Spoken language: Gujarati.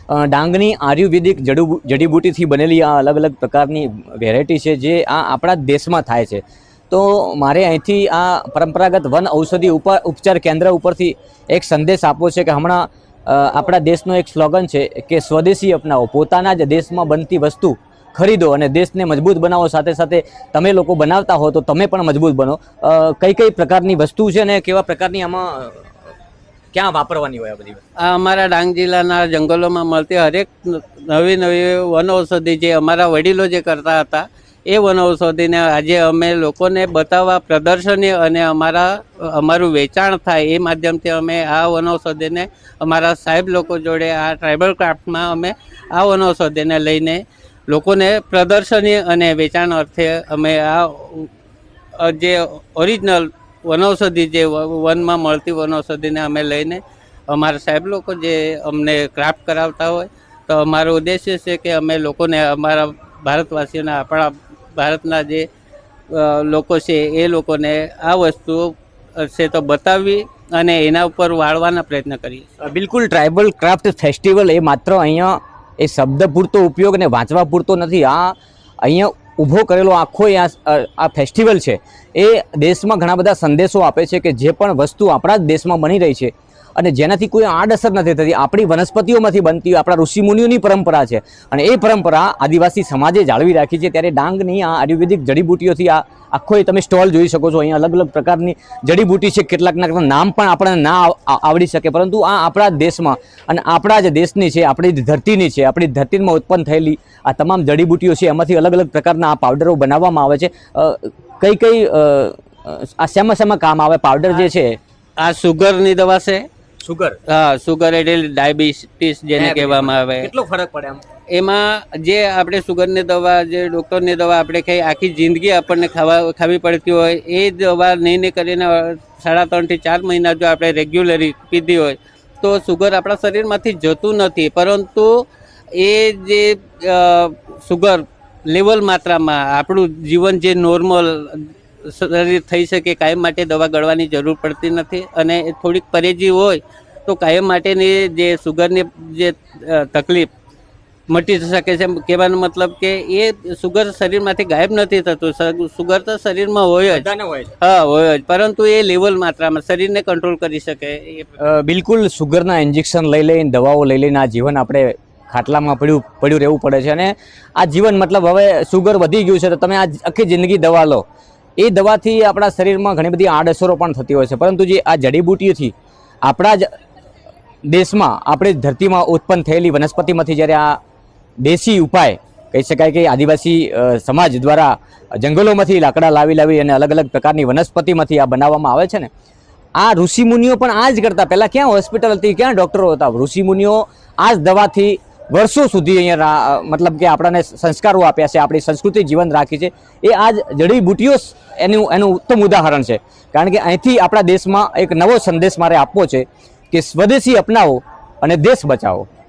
ડાંગની આયુર્વેદિક જડીબુટીથી બનેલી આ અલગ અલગ પ્રકારની વેરાયટી છે જે આ આપણા દેશમાં થાય છે। તો મારે અહીંથી આ પરંપરાગત વન ઔષધિ ઉપચાર કેન્દ્ર ઉપરથી એક સંદેશ આપવો છે કે હમણાં આપણા દેશનો એક સ્લોગન છે કે સ્વદેશી અપનાવો, પોતાના જ દેશમાં બનતી વસ્તુ ખરીદો અને દેશને મજબૂત બનાવો। સાથે સાથે તમે લોકો બનાવતા હો તો તમે પણ મજબૂત બનો। કઈ કઈ પ્રકારની વસ્તુ છે ને કેવા પ્રકારની આમાં ક્યાં વાપરવાની હોય આ બધી? આ અમારા ડાંગ જિલ્લાના જંગલોમાં મળતી હરેક નવી નવી વનૌષધિ જે અમારા વડીલો જે કરતા હતા એ વનૌષધિને આજે અમે લોકોને બતાવવા, પ્રદર્શની અને અમારું વેચાણ થાય એ માધ્યમથી અમે આ વનૌષધિને અમારા સાહેબ લોકો જોડે આ ટ્રાઇબલ ક્રાફ્ટમાં અમે આ વનૌષધિને લઈને લોકોને પ્રદર્શની અને વેચાણ અર્થે અમે આ જે ઓરિજિનલ વનૌષધિ જે વનમાં મળતી વનૌષધિને અમે લઈને અમારા સાહેબ લોકો જે અમને ક્રાફ્ટ કરાવતા હોય તો અમારો ઉદ્દેશ્ય છે કે અમે લોકોને અમારા ભારતવાસીઓને આપણા ભારતના જે લોકો છે એ લોકોને આ વસ્તુઓ છે તો બતાવવી અને એના ઉપર વાળવાના પ્રયત્ન કરીએ। બિલકુલ, ટ્રાઇબલ ક્રાફ્ટ ફેસ્ટિવલ એ માત્ર અહીંયા એ શબ્દ પૂરતો ઉપયોગ ને વાંચવા પૂરતો નથી। આ અહીંયા ઊભો કરેલો આખો આ ફેસ્ટિવલ છે એ દેશમાં ઘણા બધા સંદેશો આપે છે કે જે પણ વસ્તુ આપણા જ દેશમાં બની રહી છે અને જેનાથી કોઈ આડઅસર નથી થતી, આપણી વનસ્પતિઓમાંથી બનતી આપણા ઋષિમુનિઓની પરંપરા છે અને એ પરંપરા આદિવાસી સમાજે જાળવી રાખી છે। ત્યારે ડાંગની આ આયુર્વેદિક જડીબુટીઓથી આ આખો તમે સ્ટોલ જોઈ શકો છો। અહીંયા અલગ અલગ પ્રકારની જડીબુટી છે, કેટલાકના નામ પણ આપણને ના આવડી શકે, પરંતુ આ આપણા દેશમાં અને આપણા જ દેશની છે, આપણી ધરતીની છે, આપણી ધરતીમાં ઉત્પન્ન થયેલી આ તમામ જડીબુટીઓ છે એમાંથી અલગ અલગ પ્રકારના આ પાવડરો બનાવવામાં આવે છે। કઈ કઈ આ શેમાં કામ આવે પાવડર જે છે? આ સુગરની દવા છે। સુગર? હા, સુગર એટલે ડાયાબિટીસ જેને કહેવામાં આવે। કેટલો ફરક પડે આમ? એમાં જે આપણે સુગરની દવા, જે ડૉક્ટરની દવા આપણે ખાઈ આખી જિંદગી આપણને ખાવી પડતી હોય એ દવા નહીં કરીને 3.5 થી 4 મહિના જો આપણે રેગ્યુલરી પીધી હોય તો સુગર આપણા શરીરમાંથી જતું નથી, પરંતુ એ જે સુગર લેવલ માત્રામાં આપણું જીવન જે નોર્મલ શરીર થઈ શકે કાયમ માટે દવા ગળવાની જરૂર પડતી નથી અને થોડીક પરેજી હોય તો કાયમ માટેની જે સુગરની જે તકલીફ મટી શકે છે। કહેવાનો મતલબ કે એ સુગર શરીરમાંથી ગાયબ નથી થતું, સુગર તો શરીરમાં હોય જ, હા હોય જ, પરંતુ એ લેવલ માત્રામાં શરીરને કંટ્રોલ કરી શકે। બિલકુલ, સુગરના ઇન્જેક્શન લઈ લઈને, દવાઓ લઈ લઈને આ જીવન આપણે ખાટલામાં પડ્યું રહેવું પડે છે અને આ જીવન મતલબ હવે સુગર વધી ગયું છે તો તમે આ આખી જિંદગી દવા લો, એ દવાથી આપણા શરીરમાં ઘણી બધી આડઅસરો પણ થતી હોય છે, પરંતુ જે આ જડીબુટીઓથી આપણા જ દેશમાં, આપણી ધરતીમાં ઉત્પન્ન થયેલી વનસ્પતિમાંથી જ્યારે આ દેશી ઉપાય કહી શકાય કે આદિવાસી સમાજ દ્વારા જંગલોમાંથી લાકડા લાવી અને અલગ અલગ પ્રકારની વનસ્પતિમાંથી આ બનાવવામાં આવે છે ને, આ ઋષિમુનિઓ પણ આ જ કરતા। પહેલાં ક્યાં હોસ્પિટલ હતી, ક્યાં ડૉક્ટરો હતા? ઋષિમુનિઓ આ જ દવાથી વર્ષો સુધી અહીંયા મતલબ કે આપણને સંસ્કારો આપ્યા છે, આપણી સંસ્કૃતિ જીવંત રાખી છે। એ આ જ જડીબુટીઓ એનું ઉત્તમ ઉદાહરણ છે, કારણ કે અહીંથી આપણા દેશમાં એક નવો સંદેશ મારે આપવો છે કે સ્વદેશી અપનાવો અને દેશ બચાવો।